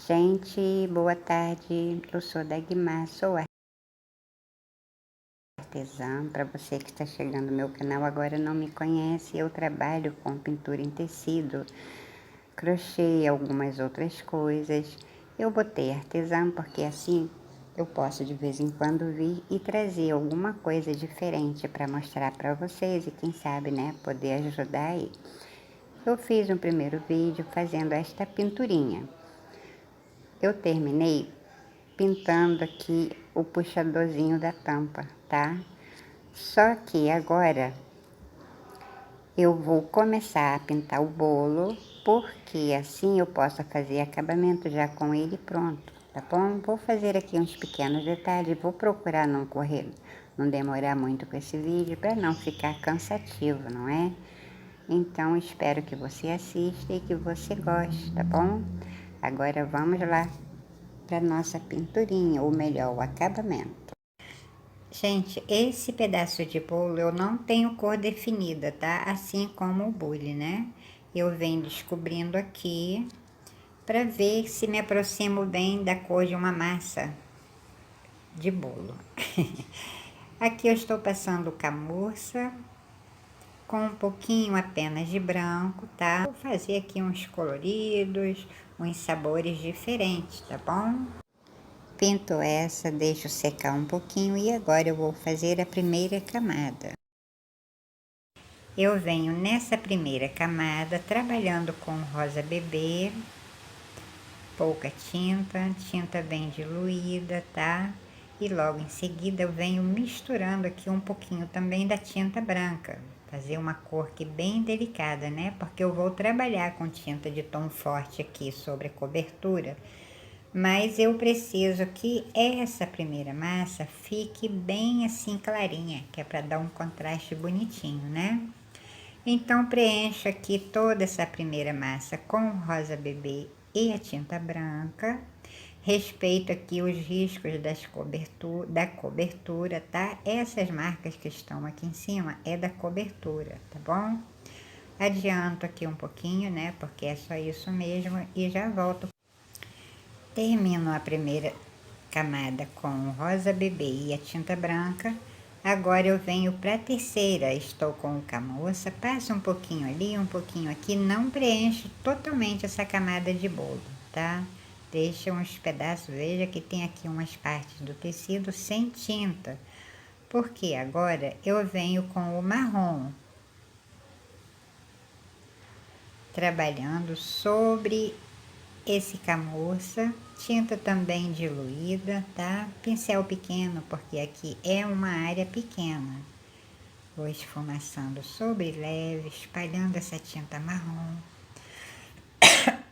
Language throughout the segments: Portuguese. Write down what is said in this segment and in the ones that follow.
Gente, boa tarde. Eu sou Dagmar, sou artesã. Para você que está chegando no meu canal agora e não me conhece, eu trabalho com pintura em tecido, crochê e algumas outras coisas. Eu botei artesã porque assim eu posso de vez em quando vir e trazer alguma coisa diferente para mostrar para vocês e quem sabe, né, poder ajudar aí. Eu fiz um primeiro vídeo fazendo esta pinturinha. Eu terminei pintando aqui o puxadorzinho da tampa, tá? Só que agora eu vou começar a pintar o bolo, porque assim eu posso fazer acabamento já com ele pronto, tá bom? Vou fazer aqui uns pequenos detalhes, vou procurar não demorar muito com esse vídeo para não ficar cansativo, não é? Então espero que você assista e que você goste, tá bom? Agora vamos lá para nossa pinturinha, ou melhor, o acabamento. Gente, esse pedaço de bolo eu não tenho cor definida, tá? Assim como o bule, né? Eu venho descobrindo aqui para ver se me aproximo bem da cor de uma massa de bolo. Aqui eu estou passando camurça com um pouquinho apenas de branco, tá? Vou fazer aqui uns coloridos, uns sabores diferentes, tá bom? Pinto essa, deixo secar um pouquinho e agora eu vou fazer a primeira camada. Eu venho nessa primeira camada trabalhando com rosa bebê, pouca tinta, tinta bem diluída, tá? E logo em seguida eu venho misturando aqui um pouquinho também da tinta branca, fazer uma cor que bem delicada, né? Porque eu vou trabalhar com tinta de tom forte aqui sobre a cobertura. Mas eu preciso que essa primeira massa fique bem assim clarinha, que é para dar um contraste bonitinho, né? Então preencho aqui toda essa primeira massa com o rosa bebê e a tinta branca. Respeito aqui os riscos da cobertura, tá? Essas marcas que estão aqui em cima é da cobertura, tá bom? Adianto aqui um pouquinho, né? Porque é só isso mesmo e já volto. Termino a primeira camada com o rosa bebê e a tinta branca. Agora eu venho para a terceira, estou com o camurça, passo um pouquinho ali, um pouquinho aqui, não preencho totalmente essa camada de bolo, tá? Deixa uns pedaços, veja que tem aqui umas partes do tecido sem tinta, porque agora eu venho com o marrom, trabalhando sobre esse camurça, tinta também diluída, tá? Pincel pequeno, porque aqui é uma área pequena. Vou esfumaçando sobre leve, espalhando essa tinta marrom.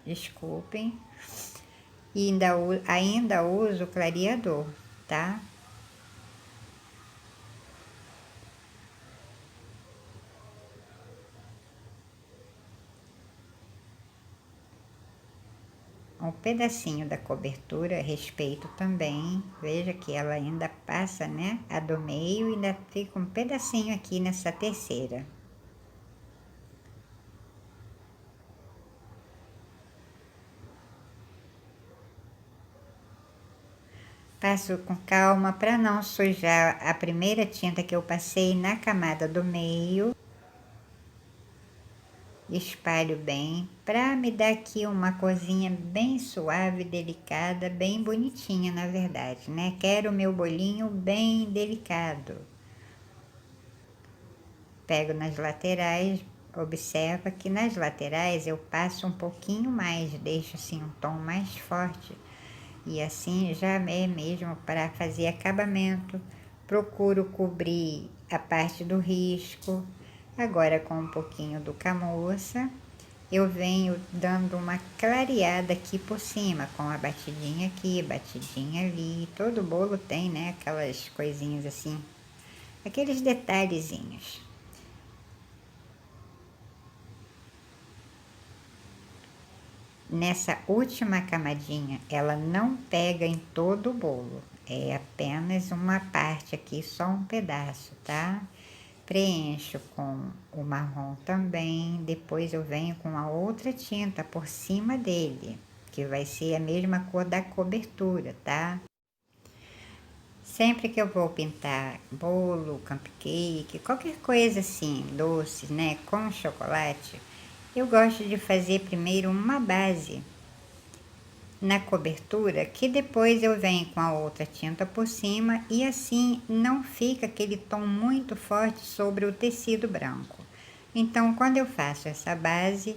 Desculpem. E ainda uso clareador, tá? Um pedacinho da cobertura, respeito também. Veja que ela ainda passa, né? A do meio e ainda fica um pedacinho aqui nessa terceira. Passo com calma para não sujar a primeira tinta que eu passei na camada do meio. Espalho bem para me dar aqui uma corzinha bem suave, delicada, bem bonitinha na verdade, né? Quero o meu bolinho bem delicado. Pego nas laterais, observa que nas laterais eu passo um pouquinho mais, deixo assim um tom mais forte. E assim já é mesmo para fazer acabamento. Procuro cobrir a parte do risco. Agora com um pouquinho do camurça, eu venho dando uma clareada aqui por cima, com a batidinha aqui, batidinha ali. Todo bolo tem, né, aquelas coisinhas assim, aqueles detalhezinhos. Nessa última camadinha, ela não pega em todo o bolo, é apenas uma parte aqui, só um pedaço, tá? Preencho com o marrom também, depois eu venho com a outra tinta por cima dele, que vai ser a mesma cor da cobertura, tá? Sempre que eu vou pintar bolo, cupcake, qualquer coisa assim, doce, né, com chocolate, eu gosto de fazer primeiro uma base na cobertura, que depois eu venho com a outra tinta por cima e assim não fica aquele tom muito forte sobre o tecido branco. Então, quando eu faço essa base,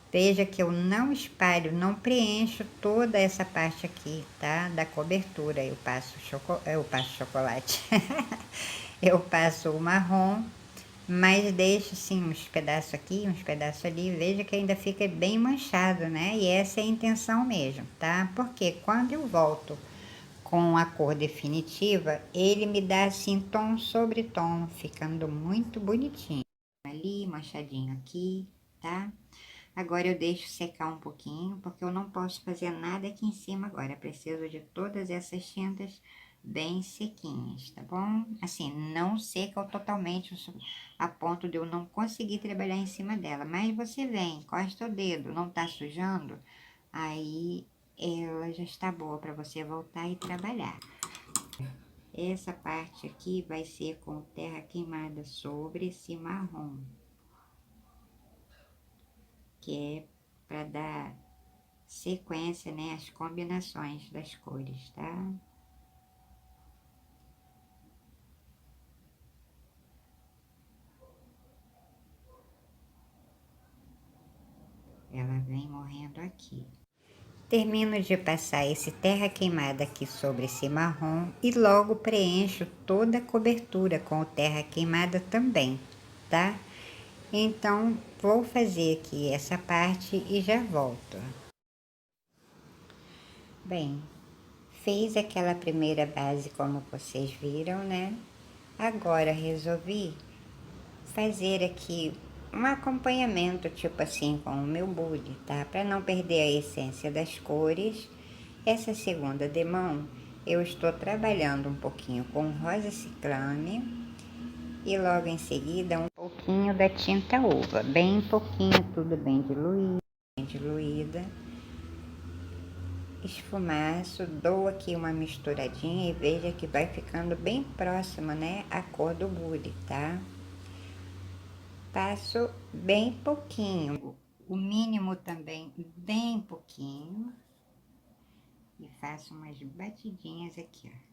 veja que eu não espalho, não preencho toda essa parte aqui, tá? Da cobertura. Eu passo chocolate. Eu passo o marrom, mas deixo assim uns pedaços aqui, uns pedaços ali. Veja que ainda fica bem manchado, né? E essa é a intenção mesmo, tá? Porque quando eu volto com a cor definitiva, ele me dá assim tom sobre tom, ficando muito bonitinho. Ali, manchadinho aqui, tá? Agora eu deixo secar um pouquinho, porque eu não posso fazer nada aqui em cima agora. Eu preciso de todas essas tintas bem sequinhas, tá bom? Assim, não secam totalmente a ponto de eu não conseguir trabalhar em cima dela. Mas você vem, encosta o dedo, não tá sujando, aí ela já está boa para você voltar e trabalhar. Essa parte aqui vai ser com terra queimada sobre esse marrom, que é para dar sequência, né, as combinações das cores, tá? Ela vem morrendo aqui. Termino de passar esse terra queimada aqui sobre esse marrom e logo preencho toda a cobertura com o terra queimada também, tá? Então, vou fazer aqui essa parte e já volto. Bem, fiz aquela primeira base como vocês viram, né? Agora resolvi fazer aqui um acompanhamento, tipo assim, com o meu bule, tá? Para não perder a essência das cores. Essa segunda demão, eu estou trabalhando um pouquinho com rosa ciclame e logo em seguida um pouquinho da tinta uva, bem pouquinho, tudo bem diluída. Esfumaço, dou aqui uma misturadinha e veja que vai ficando bem próximo, né, a cor do bule, tá? Passo bem pouquinho, o mínimo também bem pouquinho. E faço umas batidinhas aqui, ó.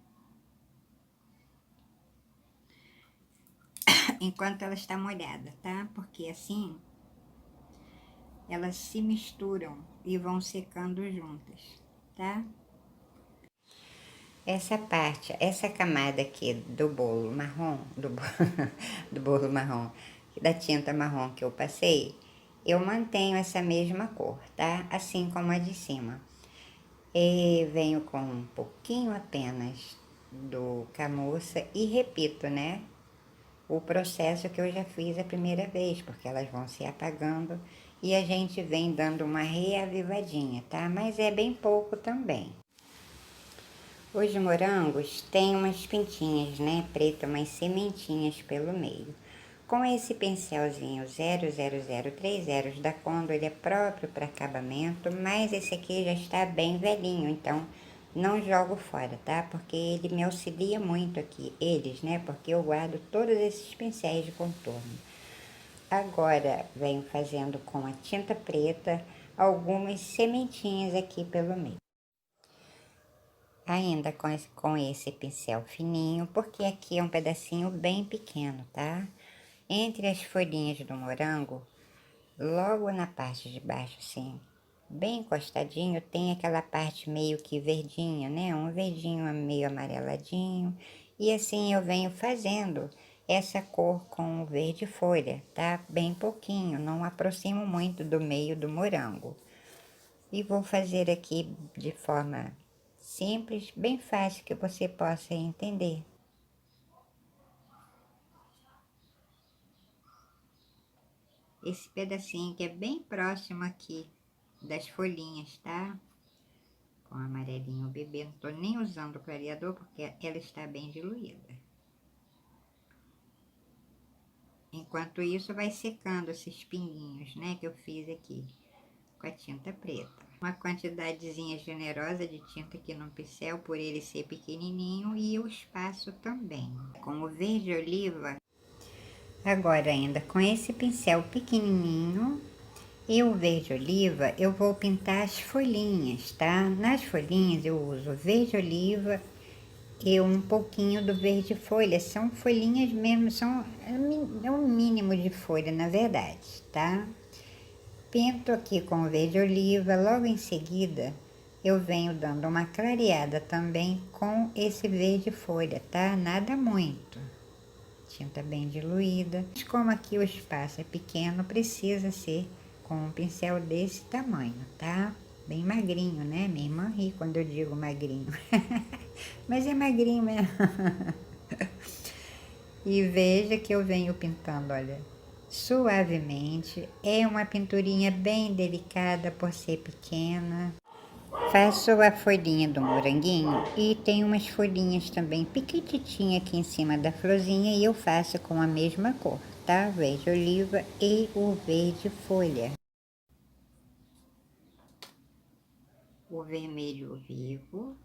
Enquanto ela está molhada, tá? Porque assim, elas se misturam e vão secando juntas, tá? Essa parte, essa camada aqui do bolo marrom, do bolo marrom, da tinta marrom que eu passei, eu mantenho essa mesma cor, tá? Assim como a de cima. E venho com um pouquinho apenas do camurça e repito, né? O processo que eu já fiz a primeira vez, porque elas vão se apagando e a gente vem dando uma reavivadinha, tá? Mas é bem pouco também. Os morangos têm umas pintinhas, né, preta, umas sementinhas pelo meio. Com esse pincelzinho 00030 da Condor, ele é próprio para acabamento, mas esse aqui já está bem velhinho, então não jogo fora, tá? Porque ele me auxilia muito aqui, eles, né? Porque eu guardo todos esses pincéis de contorno. Agora venho fazendo com a tinta preta algumas sementinhas aqui pelo meio. Ainda com esse pincel fininho, porque aqui é um pedacinho bem pequeno, tá? Entre as folhinhas do morango, logo na parte de baixo, assim, bem encostadinho, tem aquela parte meio que verdinha, né? Um verdinho meio amareladinho. E assim eu venho fazendo essa cor com o verde folha, tá? Bem pouquinho, não aproximo muito do meio do morango. E vou fazer aqui de forma simples, bem fácil que você possa entender. Esse pedacinho que é bem próximo aqui das folhinhas, tá? Com amarelinho bebê, não tô nem usando o clareador porque ela está bem diluída. Enquanto isso vai secando esses pinguinhos, né, que eu fiz aqui com a tinta preta. Uma quantidadezinha generosa de tinta aqui no pincel, por ele ser pequenininho, e o espaço também. Com o verde oliva, agora ainda com esse pincel pequenininho e o verde oliva, eu vou pintar as folhinhas, tá? Nas folhinhas eu uso verde oliva e um pouquinho do verde folha. São folhinhas mesmo, é um mínimo de folha, na verdade, tá? Pinto aqui com o verde oliva, logo em seguida eu venho dando uma clareada também com esse verde folha, tá? Nada muito. Tinta bem diluída. Mas como aqui o espaço é pequeno, precisa ser com um pincel desse tamanho, tá? Bem magrinho, né? Minha irmã ri quando eu digo magrinho. Mas é magrinho mesmo. E veja que eu venho pintando, olha, suavemente. É uma pinturinha bem delicada por ser pequena. Faço a folhinha do moranguinho e tem umas folhinhas também pequititinhas aqui em cima da florzinha e eu faço com a mesma cor, tá? Verde oliva e o verde folha. O vermelho vivo,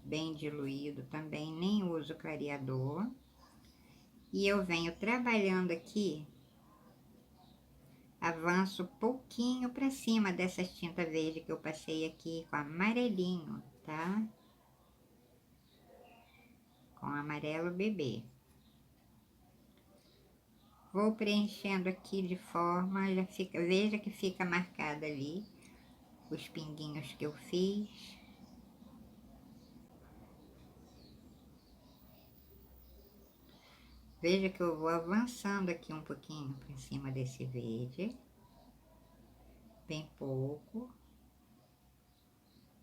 bem diluído também, nem uso clareador. E eu venho trabalhando aqui, avanço pouquinho para cima dessa tinta verde que eu passei aqui com amarelinho, tá? Com amarelo bebê. Vou preenchendo aqui de forma, já fica, veja que fica marcada ali os pinguinhos que eu fiz. Veja que eu vou avançando aqui um pouquinho por cima desse verde, bem pouco,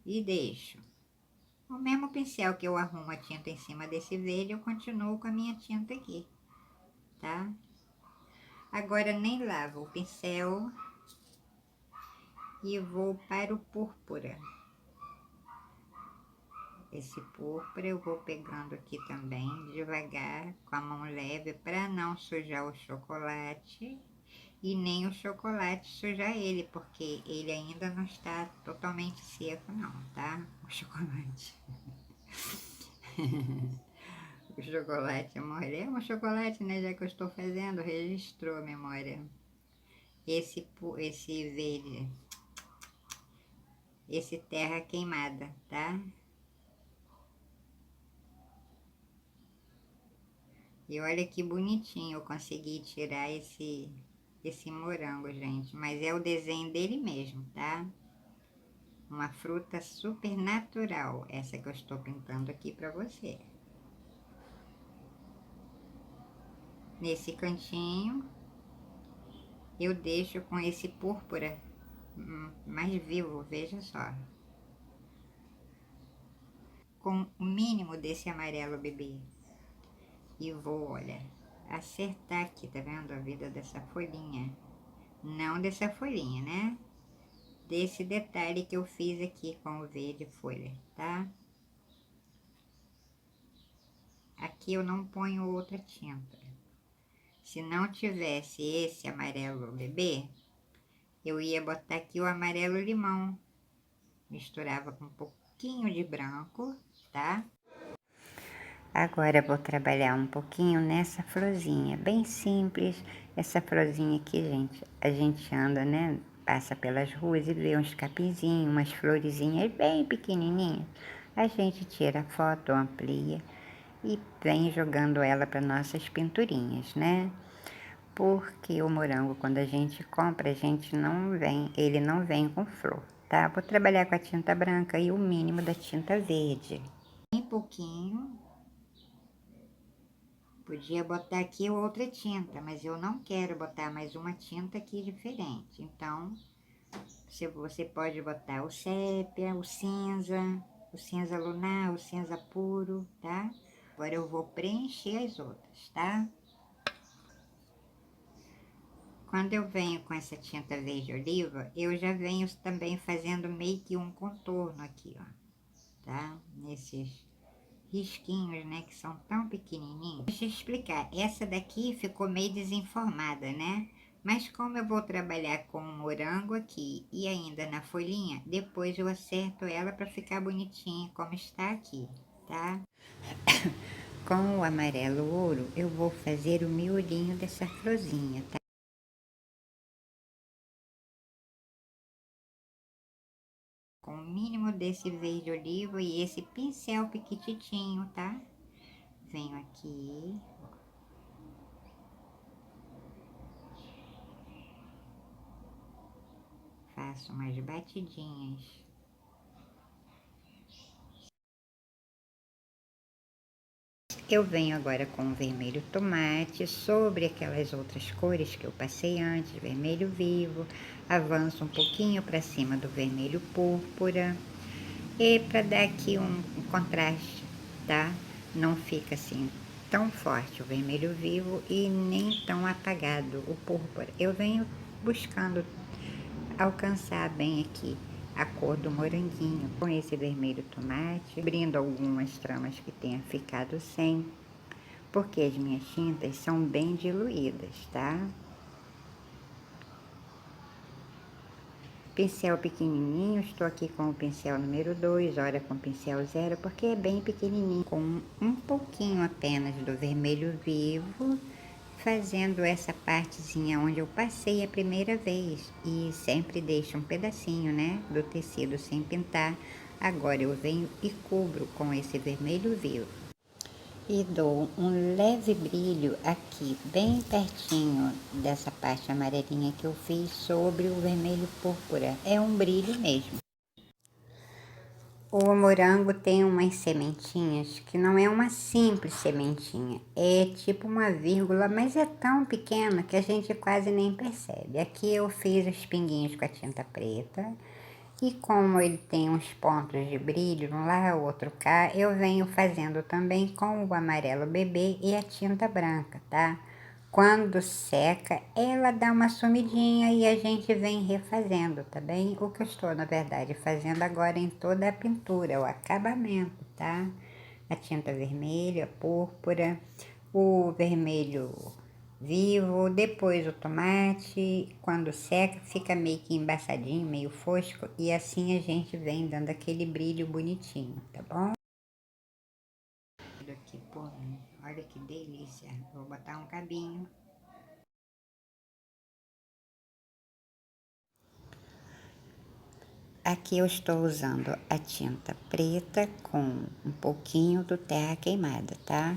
e deixo. O mesmo pincel que eu arrumo a tinta em cima desse verde, eu continuo com a minha tinta aqui, tá? Agora nem lavo o pincel e vou para o púrpura. Esse púrpura eu vou pegando aqui também, devagar, com a mão leve, para não sujar o chocolate e nem o chocolate sujar ele, porque ele ainda não está totalmente seco não, tá? O chocolate. O chocolate, amor, é um chocolate, né? Já que eu estou fazendo, registrou a memória. Esse verde, esse terra queimada, tá? E olha que bonitinho eu consegui tirar esse morango, gente. Mas é o desenho dele mesmo, tá? Uma fruta super natural, essa que eu estou pintando aqui pra você. Nesse cantinho, eu deixo com esse púrpura mais vivo, veja só. Com o mínimo desse amarelo bebê. E vou, olha, acertar aqui, tá vendo a vida dessa folhinha? Não dessa folhinha, né? Desse detalhe que eu fiz aqui com o verde folha, tá? Aqui eu não ponho outra tinta. Se não tivesse esse amarelo bebê, eu ia botar aqui o amarelo limão. Misturava com um pouquinho de branco, tá? Agora eu vou trabalhar um pouquinho nessa florzinha, bem simples. Essa florzinha aqui, gente, a gente anda, né? Passa pelas ruas e vê uns capinzinhos, umas florezinhas bem pequenininhas. A gente tira a foto, amplia e vem jogando ela para nossas pinturinhas, né? Porque o morango, quando a gente compra, a gente não vem, ele não vem com flor, tá? Vou trabalhar com a tinta branca e o mínimo da tinta verde. Bem pouquinho. Podia botar aqui outra tinta, mas eu não quero botar mais uma tinta aqui diferente. Então, você pode botar o sépia, o cinza lunar, o cinza puro, tá? Agora eu vou preencher as outras, tá? Quando eu venho com essa tinta verde oliva, eu já venho também fazendo meio que um contorno aqui, ó, tá? Nesses risquinhos, né, que são tão pequenininhos. Deixa eu explicar, essa daqui ficou meio desenformada, né? Mas como eu vou trabalhar com o morango aqui e ainda na folhinha, depois eu acerto ela para ficar bonitinha como está aqui, tá? Com o amarelo ouro, eu vou fazer o miolinho dessa florzinha, tá? Com o mínimo desse verde oliva e esse pincel piquititinho, tá? Venho aqui. Faço umas batidinhas. Eu venho agora com o vermelho tomate sobre aquelas outras cores que eu passei antes, vermelho vivo, avanço um pouquinho para cima do vermelho púrpura e para dar aqui um contraste, tá? Não fica assim tão forte o vermelho vivo e nem tão apagado o púrpura. Eu venho buscando alcançar bem aqui a cor do moranguinho com esse vermelho tomate, abrindo algumas tramas que tenha ficado sem, porque as minhas tintas são bem diluídas, tá? Pincel pequenininho, estou aqui com o pincel número 2, ora com o pincel 0, porque é bem pequenininho, com um pouquinho apenas do vermelho vivo, fazendo essa partezinha onde eu passei a primeira vez e sempre deixo um pedacinho, né, do tecido sem pintar. Agora eu venho e cubro com esse vermelho vivo e dou um leve brilho aqui, bem pertinho dessa parte amarelinha que eu fiz sobre o vermelho púrpura. É um brilho mesmo. O morango tem umas sementinhas que não é uma simples sementinha, é tipo uma vírgula, mas é tão pequena que a gente quase nem percebe. Aqui eu fiz os pinguinhos com a tinta preta e como ele tem uns pontos de brilho um lá, outro cá, eu venho fazendo também com o amarelo bebê e a tinta branca, tá? Quando seca, ela dá uma sumidinha e a gente vem refazendo, tá bem? O que eu estou, na verdade, fazendo agora em toda a pintura, o acabamento, tá? A tinta vermelha, púrpura, o vermelho vivo, depois o tomate, quando seca, fica meio que embaçadinho, meio fosco, e assim a gente vem dando aquele brilho bonitinho, tá bom? Aqui, pô, olha que delícia. Vou botar um cabinho. Aqui eu estou usando a tinta preta com um pouquinho do terra queimada, tá?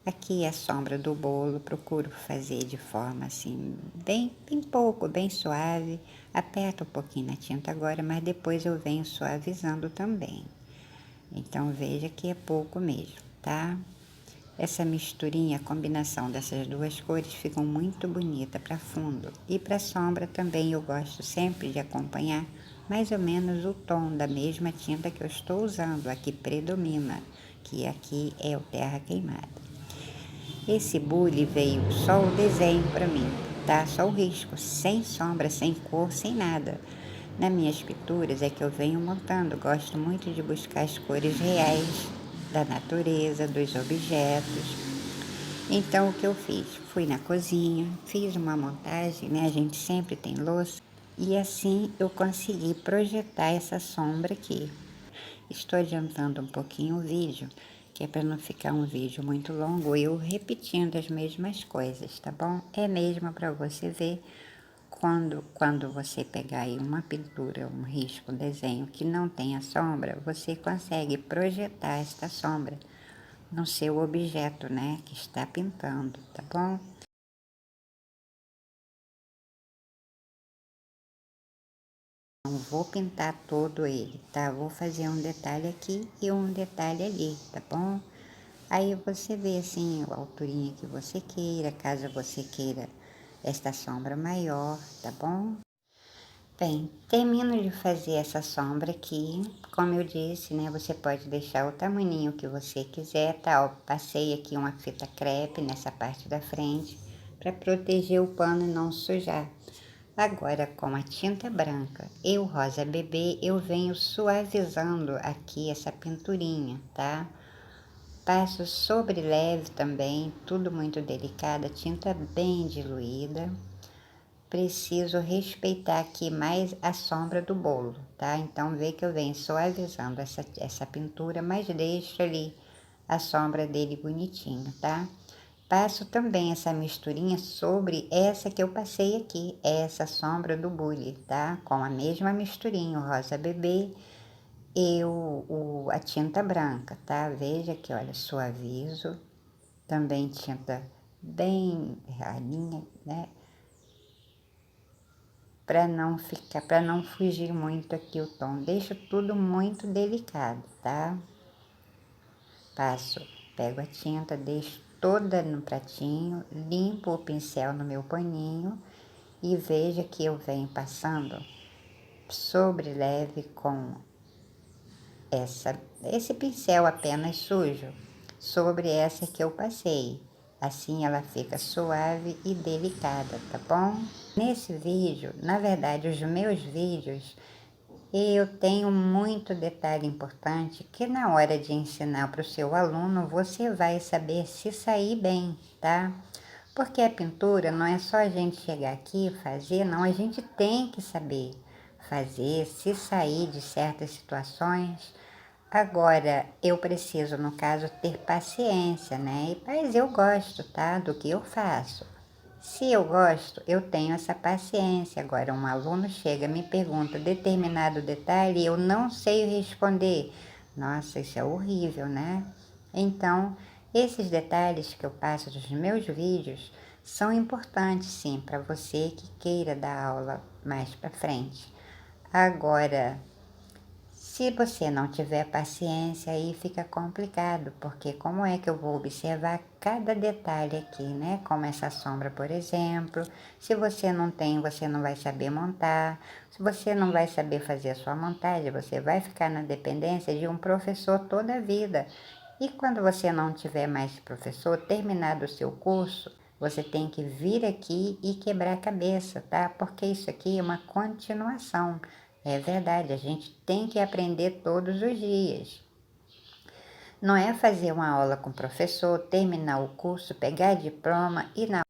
Aqui a sombra do bolo, procuro fazer de forma assim, bem pouco, bem suave. Aperto um pouquinho na tinta agora, mas depois eu venho suavizando também. Então veja que é pouco mesmo, tá? Essa misturinha, a combinação dessas duas cores ficam muito bonita para fundo. E para sombra também eu gosto sempre de acompanhar mais ou menos o tom da mesma tinta que eu estou usando, a que predomina, que aqui é o terra queimada. Esse bule veio só o desenho para mim, tá? Só o risco, sem sombra, sem cor, sem nada. Nas minhas pinturas é que eu venho montando, gosto muito de buscar as cores reais da natureza, dos objetos. Então o que eu fiz? Fui na cozinha, fiz uma montagem, né? A gente sempre tem louça. E assim eu consegui projetar essa sombra aqui. Estou adiantando um pouquinho o vídeo, que é para não ficar um vídeo muito longo, eu repetindo as mesmas coisas, tá bom? É mesmo para você ver quando você pegar aí uma pintura, um risco, um desenho que não tenha sombra, você consegue projetar esta sombra no seu objeto, né, que está pintando, tá bom? Não vou pintar todo ele, tá? Vou fazer um detalhe aqui e um detalhe ali, tá bom? Aí você vê assim a alturinha que você queira, caso você queira esta sombra maior, tá bom? Bem, termino de fazer essa sombra aqui, como eu disse, né, você pode deixar o tamaninho que você quiser, tá? Ó, passei aqui uma fita crepe nessa parte da frente, para proteger o pano e não sujar. Agora, com a tinta branca e o rosa bebê, eu venho suavizando aqui essa pinturinha, tá? Passo sobre leve também, tudo muito delicado, tinta bem diluída. preciso respeitar aqui mais a sombra do bolo, tá? Então, vê que eu venho suavizando essa pintura, mas deixo ali a sombra dele bonitinho, tá? Passo também essa misturinha sobre essa que eu passei aqui, essa sombra do bule, tá? Com a mesma misturinha, o rosa bebê e a tinta branca, tá? Veja que, olha, suavizo, também tinta bem ralinha, né? Para não fugir muito aqui o tom. Deixo tudo muito delicado, tá? Pego a tinta, deixo toda no pratinho, limpo o pincel no meu paninho e veja que eu venho passando sobre leve com esse pincel apenas sujo, sobre essa que eu passei. Assim ela fica suave e delicada, tá bom? Nesse vídeo, na verdade, os meus vídeos, eu tenho muito detalhe importante que na hora de ensinar para o seu aluno, você vai saber se sair bem, tá? Porque a pintura não é só a gente chegar aqui e fazer, não, a gente tem que saber fazer, se sair de certas situações. Agora, eu preciso, no caso, ter paciência, né? Mas eu gosto, tá? Do que eu faço. Se eu gosto, eu tenho essa paciência. Agora, um aluno chega, me pergunta determinado detalhe e eu não sei responder. Nossa, isso é horrível, né? Então, esses detalhes que eu passo dos meus vídeos são importantes, sim, para você que queira dar aula mais para frente. Agora, se você não tiver paciência, aí fica complicado, porque como é que eu vou observar cada detalhe aqui, né? Como essa sombra, por exemplo. Se você não tem, você não vai saber montar. Se você não vai saber fazer a sua montagem, você vai ficar na dependência de um professor toda a vida. E quando você não tiver mais professor, terminado o seu curso, você tem que vir aqui e quebrar a cabeça, tá? Porque isso aqui é uma continuação. É verdade, a gente tem que aprender todos os dias. Não é fazer uma aula com o professor, terminar o curso, pegar diploma e na...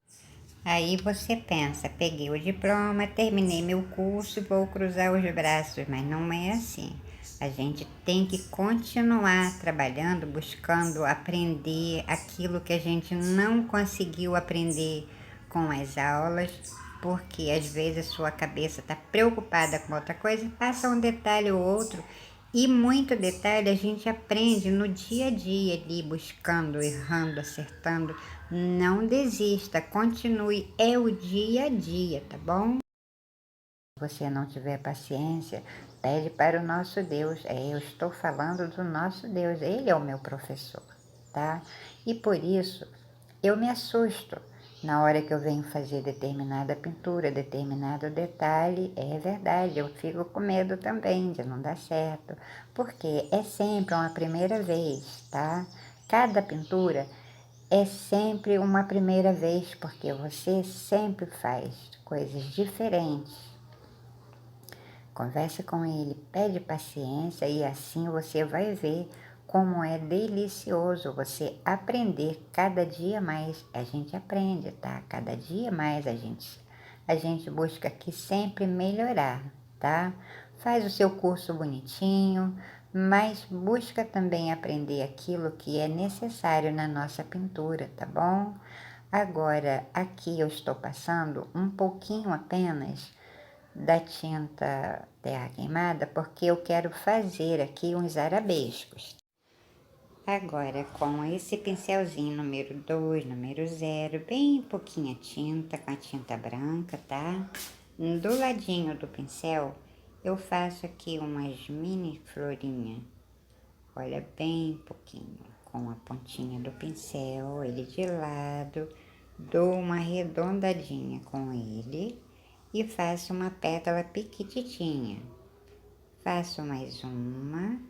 Aí você pensa, peguei o diploma, terminei meu curso e vou cruzar os braços, mas não é assim. A gente tem que continuar trabalhando, buscando aprender aquilo que a gente não conseguiu aprender com as aulas, porque às vezes a sua cabeça está preocupada com outra coisa, passa um detalhe ou outro, e muito detalhe a gente aprende no dia a dia ali, buscando, errando, acertando. Não desista, continue, é o dia a dia, tá bom? Se você não tiver paciência, pede para o nosso Deus. Eu estou falando do nosso Deus, Ele é o meu professor, tá? E por isso, eu me assusto na hora que eu venho fazer determinada pintura, determinado detalhe. É verdade, eu fico com medo também de não dar certo, porque é sempre uma primeira vez, tá? Cada pintura é sempre uma primeira vez, porque você sempre faz coisas diferentes. Converse com ele, pede paciência e assim você vai ver como é delicioso você aprender cada dia mais. A gente aprende, tá? Cada dia mais a gente busca aqui sempre melhorar, tá? Faz o seu curso bonitinho, mas busca também aprender aquilo que é necessário na nossa pintura, tá bom? Agora, aqui eu estou passando um pouquinho apenas da tinta terra queimada, porque eu quero fazer aqui uns arabescos. Agora, com esse pincelzinho número 2, número 0, bem pouquinha tinta, com a tinta branca, tá? Do ladinho do pincel, eu faço aqui umas mini florinhas. Olha, bem pouquinho, com a pontinha do pincel, ele de lado, dou uma arredondadinha com ele e faço uma pétala piquititinha. Faço mais uma.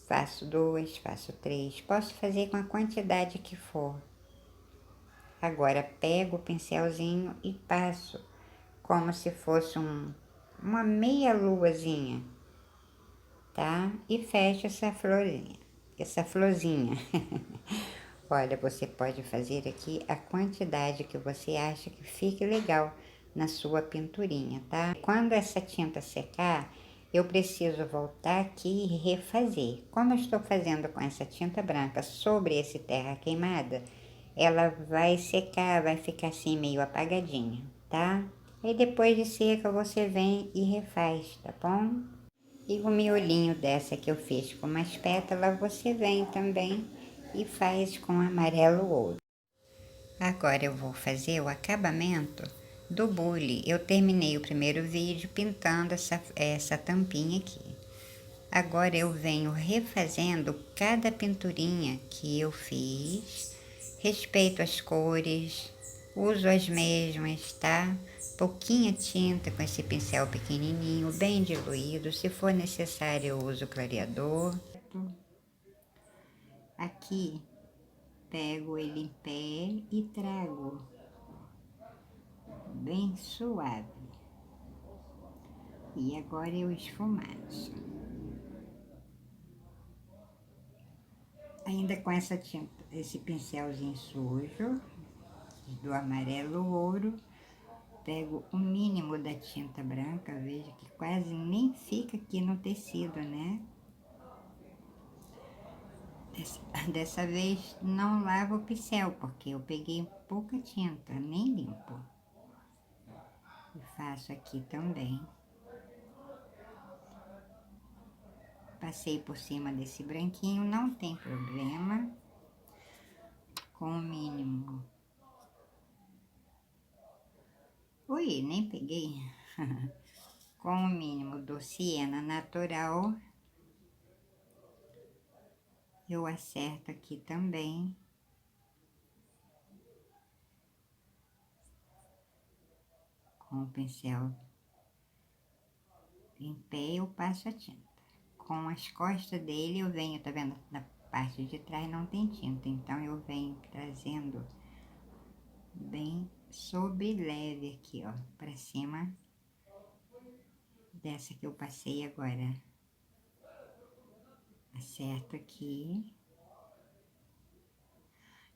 Faço duas, faço três. Posso fazer com a quantidade que for. Agora, pego o pincelzinho e passo como se fosse uma meia luazinha. tá? E fecha essa florzinha. Olha, você pode fazer aqui a quantidade que você acha que fique legal na sua pinturinha, tá? Quando essa tinta secar, eu preciso voltar aqui e refazer. Como eu estou fazendo com essa tinta branca sobre esse terra queimada, ela vai secar, vai ficar assim meio apagadinha, tá? E depois de seca você vem e refaz, tá bom? E o miolinho dessa que eu fiz com umas pétalas, você vem também e faz com amarelo ouro. Agora eu vou fazer o acabamento do bule. Eu terminei o primeiro vídeo pintando essa tampinha aqui. Agora eu venho refazendo cada pinturinha que eu fiz. Respeito as cores, uso as mesmas, tá? Pouquinha tinta com esse pincel pequenininho, bem diluído. Se for necessário, eu uso clareador. Aqui, pego ele em pé e trago bem suave. E agora eu esfumaço. Ainda com essa tinta, esse pincelzinho sujo, do amarelo ouro, pego o mínimo da tinta branca, veja que quase nem fica aqui no tecido, né? Dessa vez não lavo o pincel, porque eu peguei pouca tinta, nem limpo. E faço aqui também. Passei por cima desse branquinho, não tem problema. Com o mínimo. Ui, nem peguei. Com o mínimo do siena natural, eu acerto aqui também. Com o pincel em pé, eu passo a tinta. Com as costas dele, eu venho, tá vendo? Na parte de trás não tem tinta, então eu venho trazendo bem sobre leve aqui, ó, pra cima dessa que eu passei agora. Acerto aqui.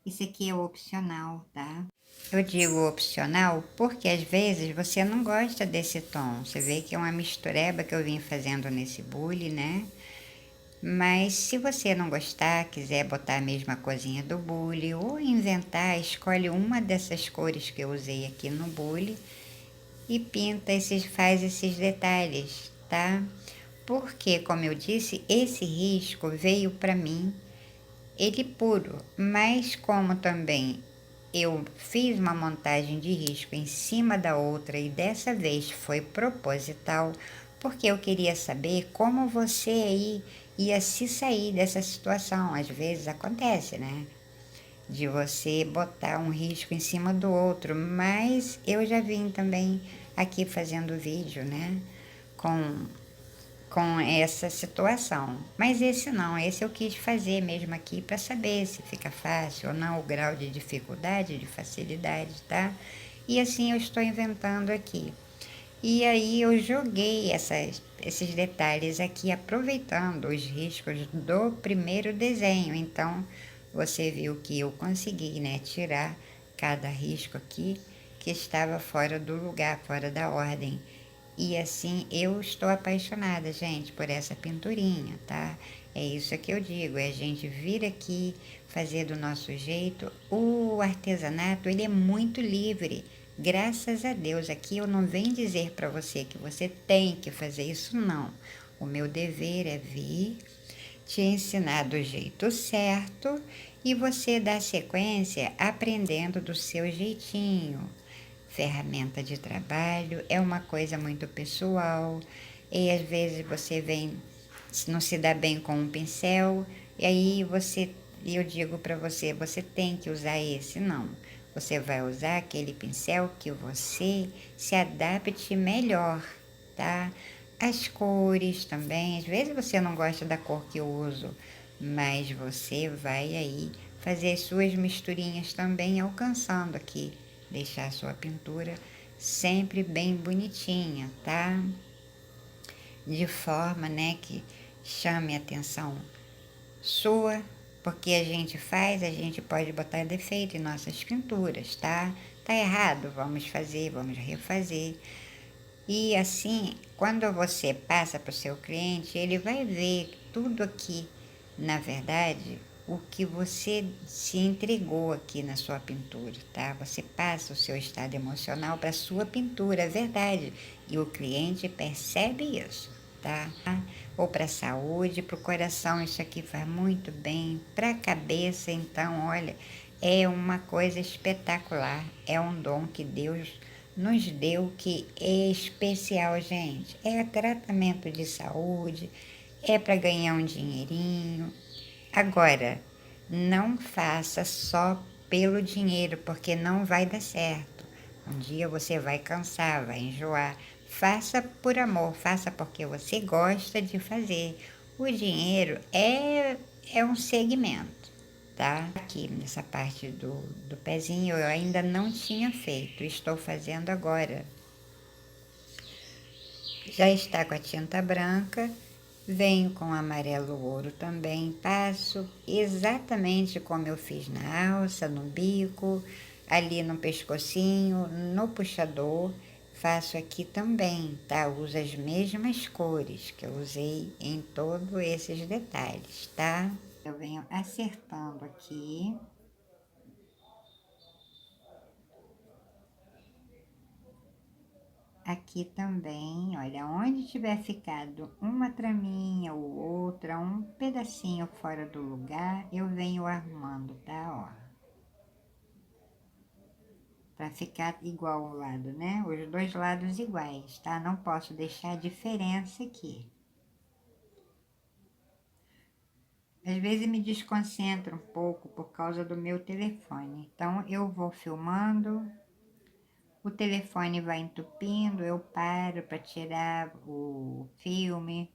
Isso aqui é opcional, tá? Eu digo opcional porque às vezes você não gosta desse tom. Você vê que é uma mistureba que eu vim fazendo nesse bule, né? Mas se você não gostar, quiser botar a mesma coisinha do bule ou inventar, escolhe uma dessas cores que eu usei aqui no bule e pinta faz esses detalhes, tá? Porque, como eu disse, esse risco veio para mim ele puro, mas como também eu fiz uma montagem de risco em cima da outra e dessa vez foi proposital, porque eu queria saber como você aí ia se sair dessa situação. Às vezes acontece, né? De você botar um risco em cima do outro, mas eu já vim também aqui fazendo vídeo, né? Com essa situação. Mas esse não, esse eu quis fazer mesmo aqui para saber se fica fácil ou não, o grau de dificuldade, de facilidade, tá? E assim eu estou inventando aqui. E aí eu joguei esses detalhes aqui, aproveitando os riscos do primeiro desenho. Então, você viu que eu consegui, né, tirar cada risco aqui que estava fora do lugar, fora da ordem. E assim, eu estou apaixonada, gente, por essa pinturinha, tá? É isso que eu digo, é a gente vir aqui, fazer do nosso jeito. O artesanato, ele é muito livre. Graças a Deus, aqui eu não venho dizer para você que você tem que fazer isso, não. O meu dever é vir, te ensinar do jeito certo e você dar sequência aprendendo do seu jeitinho. Ferramenta de trabalho é uma coisa muito pessoal e às vezes você vem, não se dá bem com um pincel e aí eu digo para você, você tem que usar esse, não. Você vai usar aquele pincel que você se adapte melhor, tá? As cores também, às vezes você não gosta da cor que eu uso, mas você vai aí fazer as suas misturinhas também alcançando aqui, deixar a sua pintura sempre bem bonitinha, tá? De forma, né, que chame a atenção sua, porque a gente pode botar defeito em nossas pinturas, tá? Tá errado, vamos fazer, vamos refazer. E assim, quando você passa para o seu cliente, ele vai ver tudo aqui, na verdade, o que você se entregou aqui na sua pintura, tá? Você passa o seu estado emocional para a sua pintura, é verdade. E o cliente percebe isso, tá? Ou para a saúde, para o coração, isso aqui faz muito bem. Para a cabeça, então, olha, é uma coisa espetacular. É um dom que Deus nos deu que é especial, gente. É tratamento de saúde, é para ganhar um dinheirinho. Agora, não faça só pelo dinheiro, porque não vai dar certo. Um dia você vai cansar, vai enjoar. Faça por amor, faça porque você gosta de fazer. O dinheiro é um segmento, tá? Aqui nessa parte do pezinho eu ainda não tinha feito, estou fazendo agora. Já está com a tinta branca, venho com amarelo ouro também, passo exatamente como eu fiz na alça, no bico, ali no pescocinho, no puxador, faço aqui também, tá? Uso as mesmas cores que eu usei em todos esses detalhes, tá? Eu venho acertando aqui. Aqui também, olha, onde tiver ficado uma traminha ou outra, um pedacinho fora do lugar, eu venho arrumando, tá? Ó. Pra ficar igual o lado, né? Os dois lados iguais, tá? Não posso deixar diferença aqui. Às vezes me desconcentro um pouco por causa do meu telefone. Então, eu vou filmando, o telefone vai entupindo, eu paro para tirar o filme,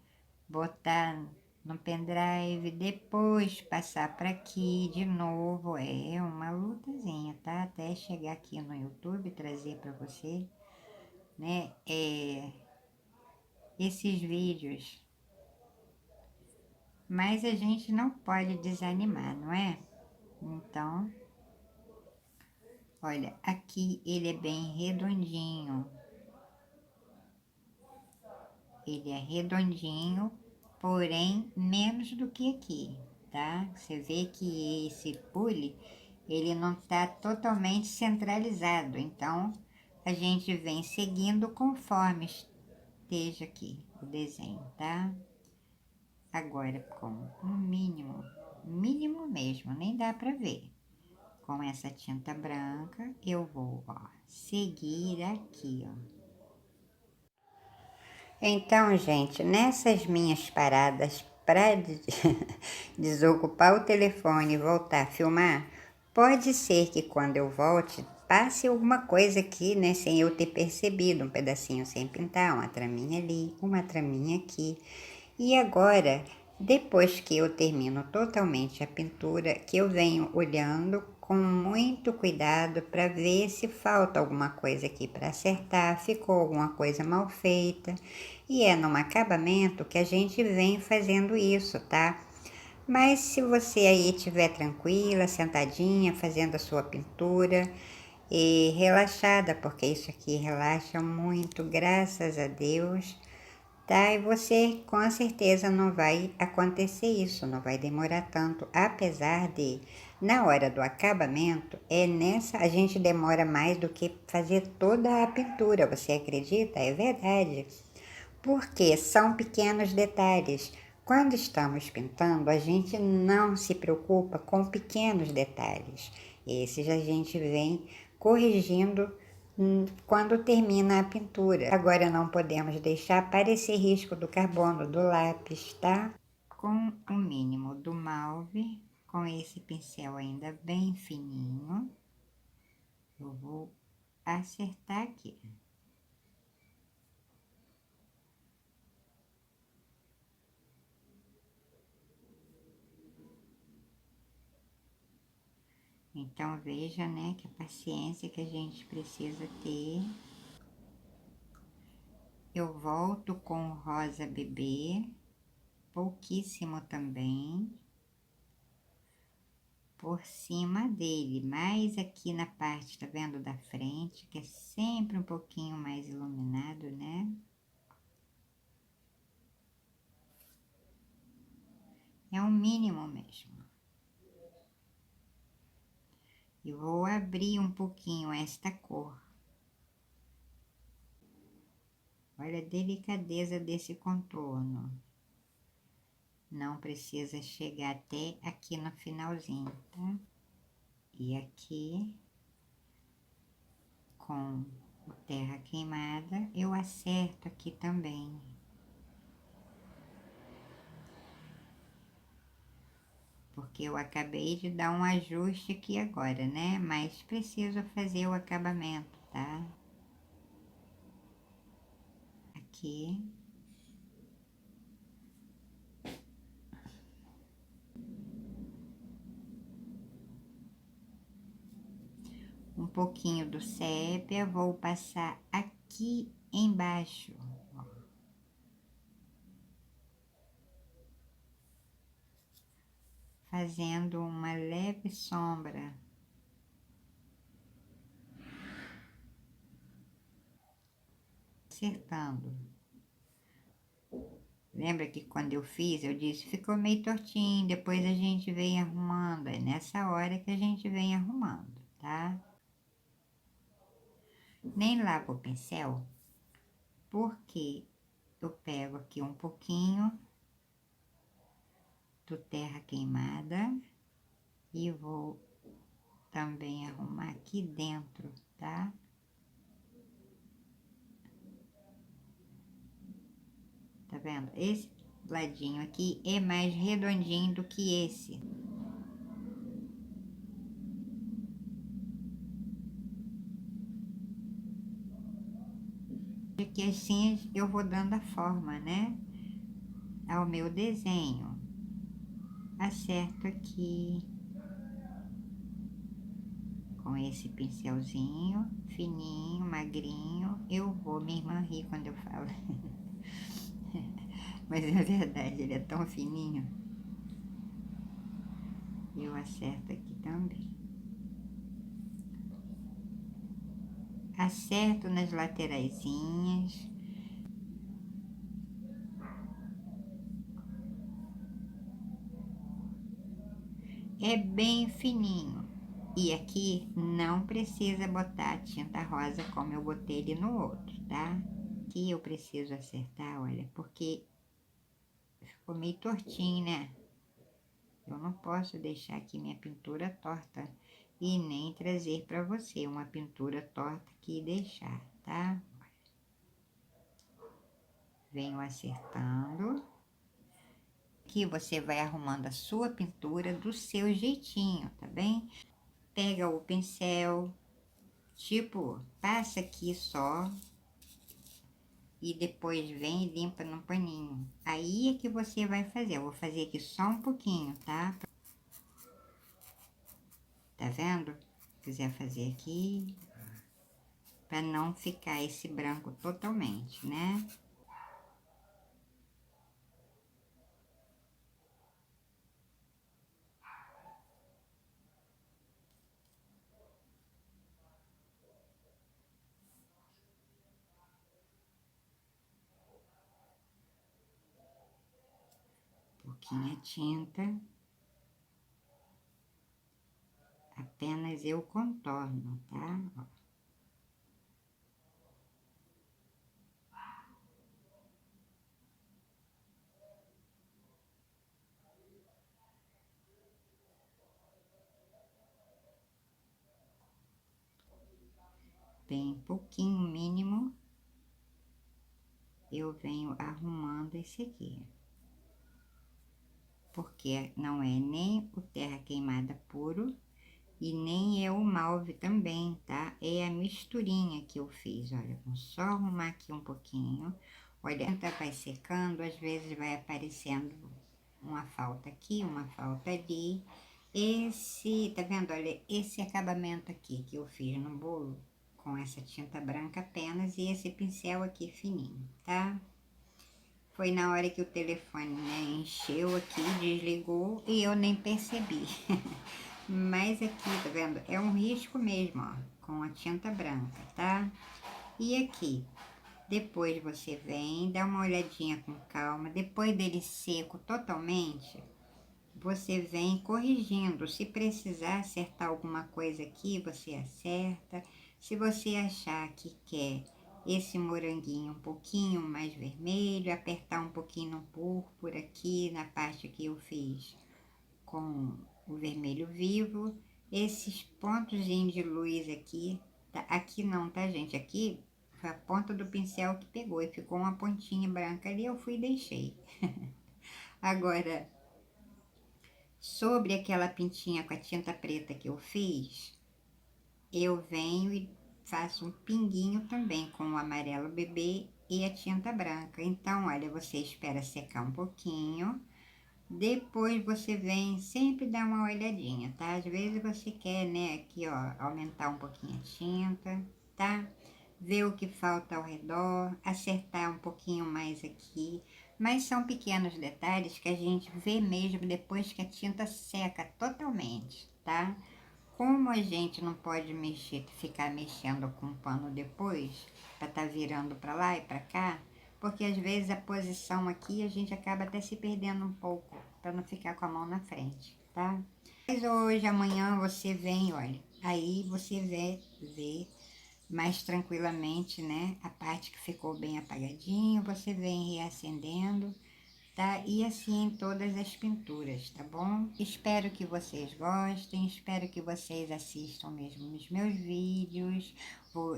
botar no pendrive, depois passar para aqui de novo. É uma lutazinha, tá? Até chegar aqui no YouTube, trazer para você, né? Esses vídeos. Mas a gente não pode desanimar, não é? Então, olha, aqui ele é bem redondinho. Ele é redondinho, porém menos do que aqui, tá? Você vê que esse pule, ele não tá totalmente centralizado, então a gente vem seguindo conforme esteja aqui o desenho, tá? Agora com um mínimo, mínimo mesmo, nem dá pra ver. Com essa tinta branca, eu vou, ó, seguir aqui, ó. Então, gente, nessas minhas paradas para desocupar o telefone e voltar a filmar, pode ser que quando eu volte passe alguma coisa aqui, né, sem eu ter percebido, um pedacinho sem pintar, uma traminha ali, uma traminha aqui. E agora, depois que eu termino totalmente a pintura, que eu venho olhando com muito cuidado para ver se falta alguma coisa aqui para acertar, ficou alguma coisa mal feita. E é num acabamento que a gente vem fazendo isso, tá? Mas se você aí estiver tranquila, sentadinha, fazendo a sua pintura e relaxada, porque isso aqui relaxa muito, graças a Deus, tá? E você com certeza não vai acontecer isso, não vai demorar tanto, apesar de na hora do acabamento, a gente demora mais do que fazer toda a pintura, você acredita? É verdade. Porque são pequenos detalhes. Quando estamos pintando, a gente não se preocupa com pequenos detalhes. Esses a gente vem corrigindo quando termina a pintura. Agora não podemos deixar aparecer risco do carbono do lápis, tá? Com o mínimo do malve, com esse pincel ainda bem fininho, eu vou acertar aqui. Então veja, né, que a paciência que a gente precisa ter. Eu volto com o rosa bebê. pouquíssimo também por cima dele, mais aqui na parte, tá vendo, da frente, que é sempre um pouquinho mais iluminado, né? É o mínimo mesmo. E vou abrir um pouquinho esta cor. Olha a delicadeza desse contorno. Não precisa chegar até aqui no finalzinho, tá? E aqui, com o terra queimada, eu acerto aqui também. Porque eu acabei de dar um ajuste aqui agora, né? Mas preciso fazer o acabamento, tá? Aqui. Um pouquinho do sépia, vou passar aqui embaixo, ó. Fazendo uma leve sombra. Acertando. Lembra que quando eu fiz, eu disse, ficou meio tortinho, depois a gente vem arrumando. É nessa hora que a gente vem arrumando, tá? Nem lavo o pincel, porque eu pego aqui um pouquinho do terra queimada e vou também arrumar aqui dentro, tá? Tá vendo? Esse ladinho aqui é mais redondinho do que esse. Porque assim eu vou dando a forma, né? Ao meu desenho. Acerto aqui com esse pincelzinho fininho, magrinho. Eu vou, minha irmã ri quando eu falo. Mas é verdade, ele é tão fininho. Eu acerto aqui também. Acerto nas lateraisinhas. É bem fininho. E aqui não precisa botar tinta rosa como eu botei ele no outro, tá? Aqui eu preciso acertar, olha, porque ficou meio tortinho, né? Eu não posso deixar aqui minha pintura torta e nem trazer para você uma pintura torta aqui e deixar, tá? Venho acertando. Aqui você vai arrumando a sua pintura do seu jeitinho, tá bem? Pega o pincel, tipo, passa aqui só e depois vem e limpa no paninho. Aí é que você vai fazer. Eu vou fazer aqui só um pouquinho, tá? Tá vendo? Se quiser fazer aqui, para não ficar esse branco totalmente, né? Pouquinha tinta. Apenas eu contorno, tá? Ó. Bem pouquinho mínimo, eu venho arrumando esse aqui. Porque não é nem o terra queimada puro e nem é o malve também, tá? É a misturinha que eu fiz, olha, vou só arrumar aqui um pouquinho. Olha, vai secando, às vezes vai aparecendo uma falta aqui, uma falta ali. Esse, tá vendo? Olha, esse acabamento aqui que eu fiz no bolo, com essa tinta branca apenas, e esse pincel aqui fininho, tá? Foi na hora que o telefone, né, encheu aqui, desligou e eu nem percebi. Mas aqui, tá vendo? É um risco mesmo, ó, com a tinta branca, tá? E aqui, depois você vem, dá uma olhadinha com calma. Depois dele seco totalmente, você vem corrigindo. Se precisar acertar alguma coisa aqui, você acerta. Se você achar que quer esse moranguinho um pouquinho mais vermelho, apertar um pouquinho no púrpura aqui na parte que eu fiz com o vermelho vivo, esses pontozinhos de luz aqui, tá? Aqui não, tá, gente? Aqui foi a ponta do pincel que pegou e ficou uma pontinha branca ali, eu fui e deixei. Agora, sobre aquela pintinha com a tinta preta que eu fiz, eu venho e faço um pinguinho também com o amarelo bebê e a tinta branca. Então, olha, você espera secar um pouquinho. Depois você vem sempre dar uma olhadinha, tá? Às vezes você quer, né, aqui ó, aumentar um pouquinho a tinta, tá? Ver o que falta ao redor, acertar um pouquinho mais aqui. Mas são pequenos detalhes que a gente vê mesmo depois que a tinta seca totalmente, tá? Como a gente não pode mexer, ficar mexendo com o pano depois, para tá virando para lá e para cá, porque às vezes a posição aqui a gente acaba até se perdendo um pouco, para não ficar com a mão na frente, tá? Mas hoje, amanhã você vem, olha, aí você vê mais tranquilamente, né? A parte que ficou bem apagadinho, você vem reacendendo, tá? E assim em todas as pinturas, tá bom? Espero que vocês gostem, espero que vocês assistam mesmo nos meus vídeos.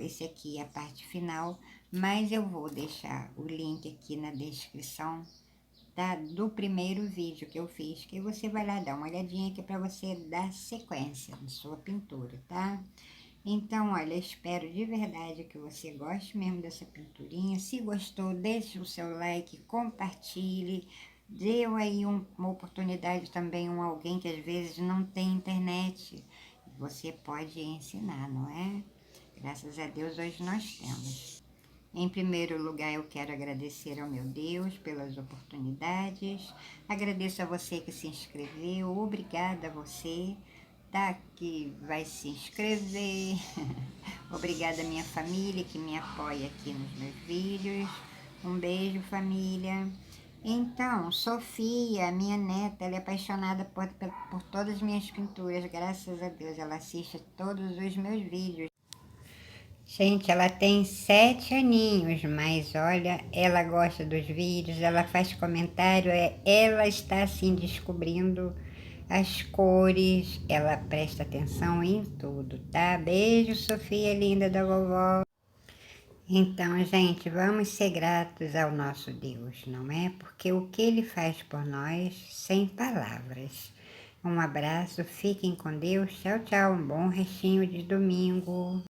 Esse aqui é a parte final, mas eu vou deixar o link aqui na descrição, tá? Do primeiro vídeo que eu fiz, que você vai lá dar uma olhadinha aqui para você dar sequência na sua pintura, tá? Então, olha, espero de verdade que você goste mesmo dessa pinturinha. Se gostou, deixe o seu like, compartilhe. Deu aí uma oportunidade também a alguém que às vezes não tem internet. Você pode ensinar, não é? Graças a Deus hoje nós temos. Em primeiro lugar, eu quero agradecer ao meu Deus pelas oportunidades. Agradeço a você que se inscreveu. Obrigada a você, tá? Que vai se inscrever. Obrigada à minha família que me apoia aqui nos meus vídeos. Um beijo, família. Então, Sofia, minha neta, ela é apaixonada por todas as minhas pinturas. Graças a Deus, ela assiste todos os meus vídeos. Gente, ela tem 7 aninhos, mas olha, ela gosta dos vídeos, ela faz comentário, ela está assim descobrindo as cores, ela presta atenção em tudo, tá? Beijo, Sofia linda da vovó. Então, gente, vamos ser gratos ao nosso Deus, não é? Porque o que Ele faz por nós, sem palavras. Um abraço, fiquem com Deus, tchau, tchau, um bom restinho de domingo.